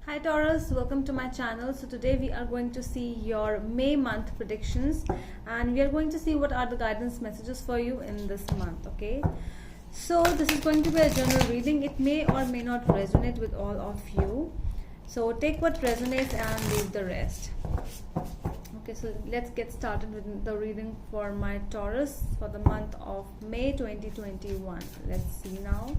Hi Taurus, welcome to my channel. So today we are going to see your May month predictions and we are going to see what are the guidance messages for you in this month. Okay, so this is going to be a general reading. It may or may not resonate with all of you, so take what resonates and leave the rest. Okay, so let's get started with the reading for my Taurus for the month of May 2021. Let's see now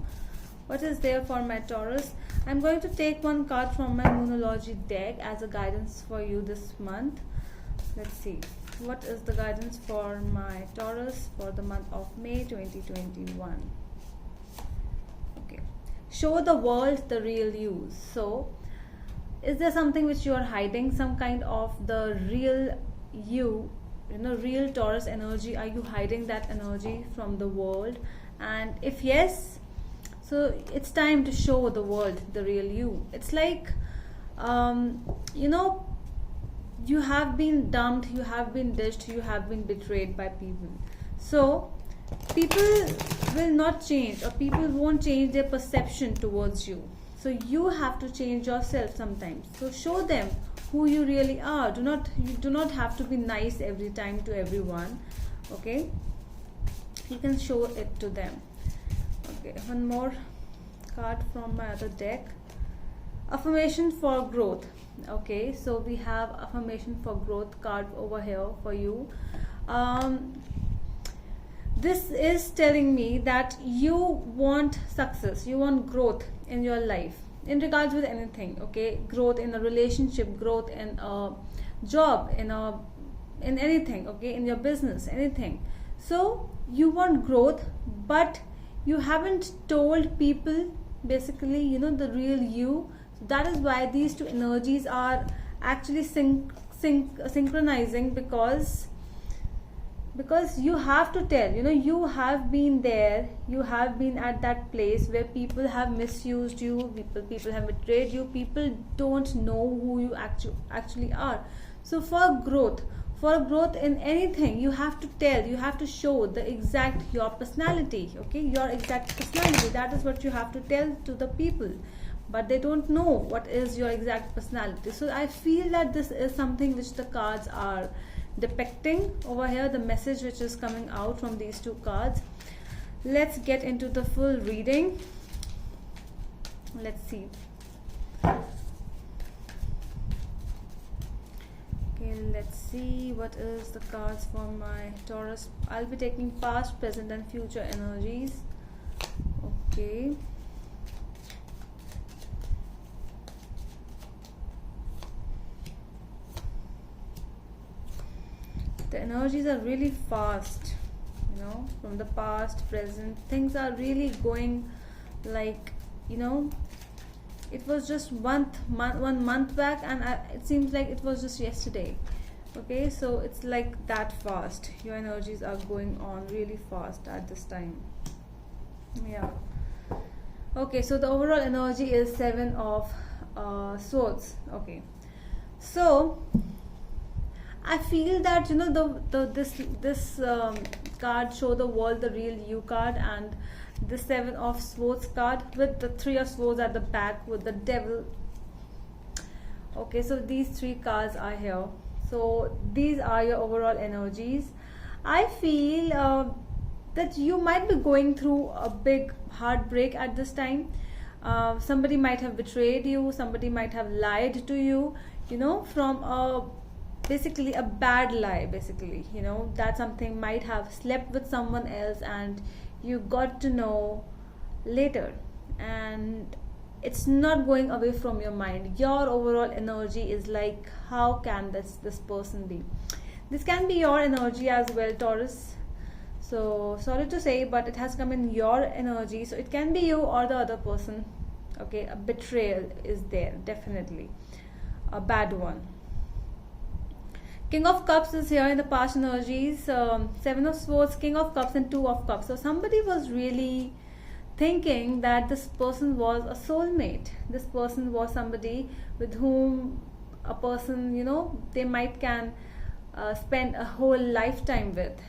what is there for my Taurus. I'm going to take one card from my Moonology deck as a guidance for you this month. Let's see what is the guidance for my Taurus for the month of May 2021. Okay, show the world the real you. So is there something which you are hiding, some kind of the real you, real Taurus energy? Are you hiding that energy from the world? And if yes, so it's time to show the world the real you. It's like you have been dumped, you have been dished, you have been betrayed by people. So people will not change, or people won't change their perception towards you. So you have to change yourself sometimes. So show them who you really are. You do not have to be nice every time to everyone. Okay, you can show it to them. Okay, one more card from my other deck. Affirmation for growth. Okay, so we have affirmation for growth card over here for you. This is telling me that you want success, you want growth in your life in regards with anything. Okay, growth in a relationship, growth in a job, in anything. Okay, in your business, anything. So you want growth, but you haven't told people basically the real you. So that is why these two energies are actually synchronizing, because you have to tell. You have been there, you have been at that place where people have misused you, people have betrayed you, people don't know who you actually are. So for growth in anything, you have to tell, you have to show the exact your personality. Okay, your exact personality, that is what you have to tell to the people, but they don't know what is your exact personality. So I feel that this is something which the cards are depicting over here, the message which is coming out from these two cards. Let's get into the full reading. Let's see. Okay, let's see what is the cards for my Taurus. I'll be taking past, present and future energies. Okay. The energies are really fast, from the past, present. Things are really going like, it was just 1 month back, and it seems like it was just yesterday. Okay, so it's like that fast. Your energies are going on really fast at this time. Yeah. Okay, so the overall energy is 7 of swords. Okay, so I feel that this card, show the world the real you card, and the 7 of swords card with the 3 of swords at the back with the devil. Okay, so these 3 cards are here. So these are your overall energies. I feel that you might be going through a big heartbreak at this time. Somebody might have betrayed you, somebody might have lied to you, from basically a bad lie. Basically, that something might have slept with someone else and you got to know later, and it's not going away from your mind. Your overall energy is like, how can this person be? This can be your energy as well, Taurus. So sorry to say, but it has come in your energy. So it can be you or the other person. Okay, a betrayal is there, definitely a bad one. King of Cups is here in the past energies. 7 of Swords, King of Cups and 2 of Cups. So somebody was really thinking that this person was a soulmate. This person was somebody with whom a person, they might can spend a whole lifetime with.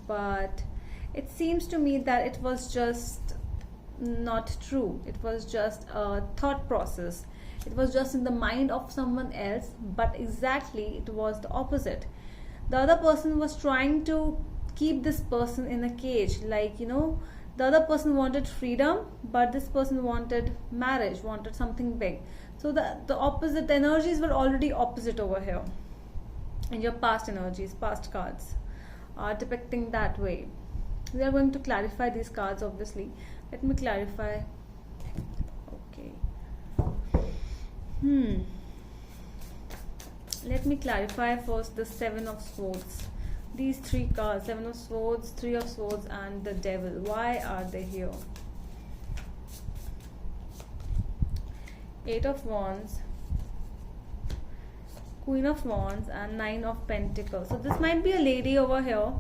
But it seems to me that it was just not true. It was just a thought process. It was just in the mind of someone else, but exactly it was the opposite. The other person was trying to keep this person in a cage, like, the other person wanted freedom, but this person wanted marriage, wanted something big. So the opposite, the energies were already opposite over here. And your past energies, past cards are depicting that way. We are going to clarify these cards, obviously. Let me clarify. Okay. Let me clarify first the Seven of Swords. These three cards, Seven of Swords, Three of Swords, and the Devil. Why are they here? Eight of Wands, Queen of Wands, and Nine of Pentacles. So this might be a lady over here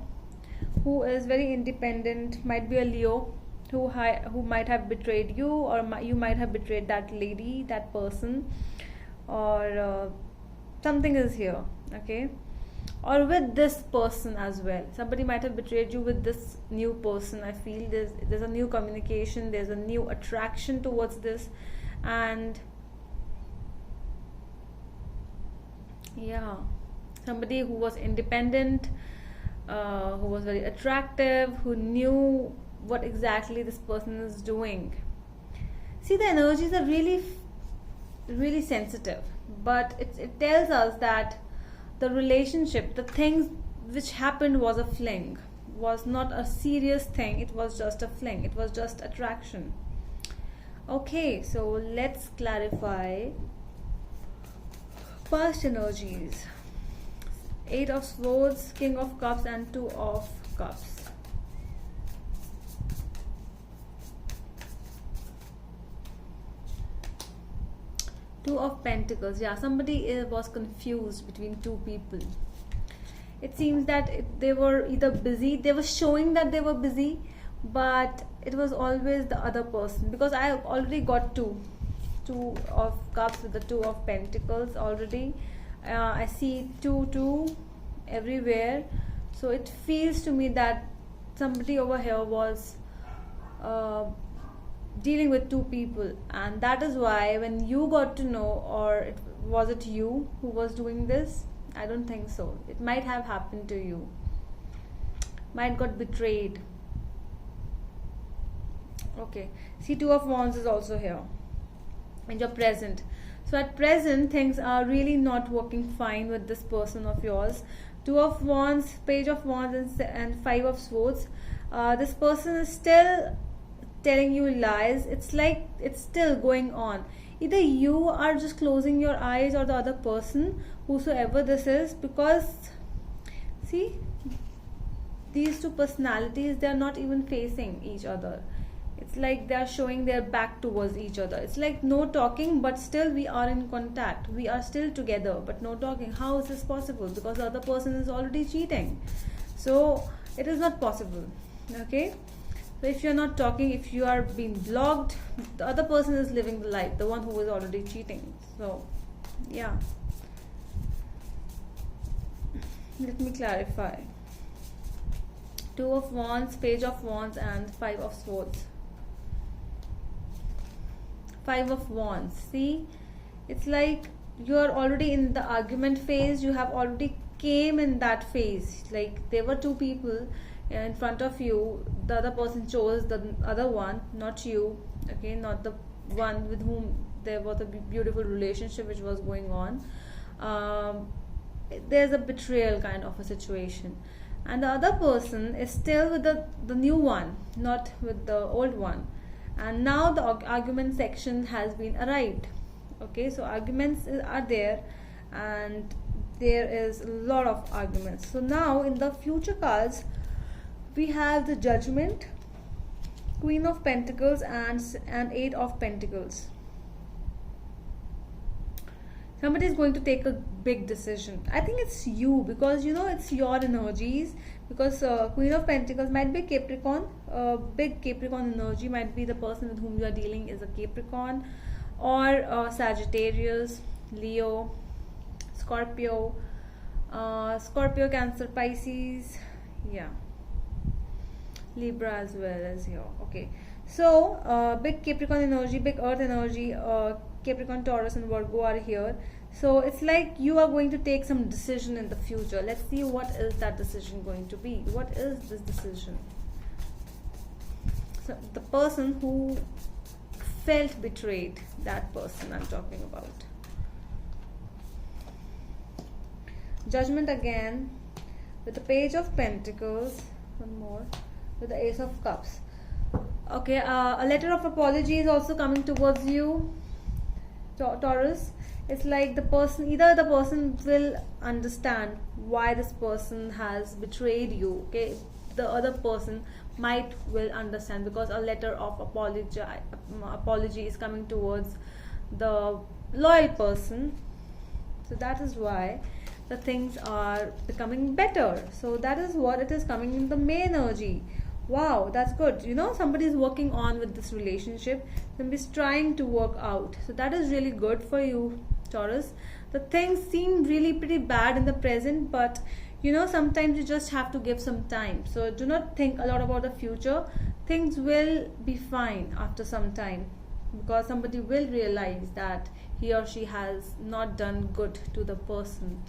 who is very independent, might be a Leo, who might have betrayed you, or you might have betrayed that lady, that person, or something is here, okay? Or with this person as well. Somebody might have betrayed you with this new person. I feel there's a new communication, there's a new attraction towards this, and yeah, somebody who was independent, who was very attractive, who knew what exactly this person is doing. See, the energies are really, really sensitive, but it tells us that the relationship, the things which happened was a fling, was not a serious thing. It was just a fling, it was just attraction. Okay, so let's clarify past energies. Eight of Swords, King of Cups, and Two of Cups. Two of Pentacles. Yeah, somebody was confused between two people. It seems that they were either busy, they were showing that they were busy, but it was always the other person, because I already got two of Cups with the Two of Pentacles already. I see two everywhere, so it feels to me that somebody over here was dealing with two people, and that is why when you got to know, or was it you who was doing this? I don't think so. It might have happened to you, might got betrayed. Okay, see, Two of Wands is also here in your present. So at present things are really not working fine with this person of yours. Two of Wands, Page of Wands, and Five of Swords. This person is still telling you lies. It's like it's still going on. Either you are just closing your eyes, or the other person, whosoever this is, because see, these two personalities, they are not even facing each other. It's like they are showing their back towards each other. It's like no talking, but still we are in contact. We are still together, but no talking. How is this possible? Because the other person is already cheating. So it is not possible. Okay? So if you're not talking, if you are being blocked, the other person is living the life, the one who is already cheating. So yeah. Let me clarify. Two of Wands, Page of Wands, and Five of Swords. Five of Wands. See, it's like you are already in the argument phase. You have already came in that phase. Like there were two people in front of you. The other person chose the other one, not you. Okay, not the one with whom there was a beautiful relationship which was going on. There's a betrayal kind of a situation, and the other person is still with the new one, not with the old one. And now the argument section has been arrived. Okay, so arguments are there, and there is a lot of arguments. So now in the future cards, we have the Judgment, Queen of Pentacles, and Eight of Pentacles. Somebody is going to take a big decision. I think it's you, because it's your energies. Because Queen of Pentacles might be Capricorn. Big Capricorn energy might be the person with whom you are dealing is a Capricorn, or Sagittarius, Leo, Scorpio, Cancer, Pisces, yeah, Libra as well as here. Okay, so big Capricorn energy, big Earth energy, Capricorn, Taurus and Virgo are here. So it's like you are going to take some decision in the future. Let's see what is that decision going to be. What is this decision? So the person who felt betrayed, that person I'm talking about. Judgment again, with the Page of Pentacles, one more, with the Ace of Cups. Okay, a letter of apology is also coming towards you, Taurus. It's like the person, either the person will understand why this person has betrayed you, okay, the other person might will understand, because a letter of apology is coming towards the loyal person. So that is why the things are becoming better. So that is what it is coming in the May energy. Wow, that's good. You know, somebody is working on with this relationship, somebody is trying to work out. So that is really good for you, Taurus. The things seem really pretty bad in the present, but you know, sometimes you just have to give some time. So do not think a lot about the future. Things will be fine after some time, because somebody will realize that he or she has not done good to the person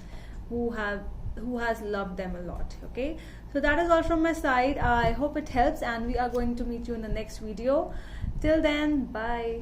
who has loved them a lot. Okay, so that is all from my side. I hope it helps, and we are going to meet you in the next video. Till then, bye.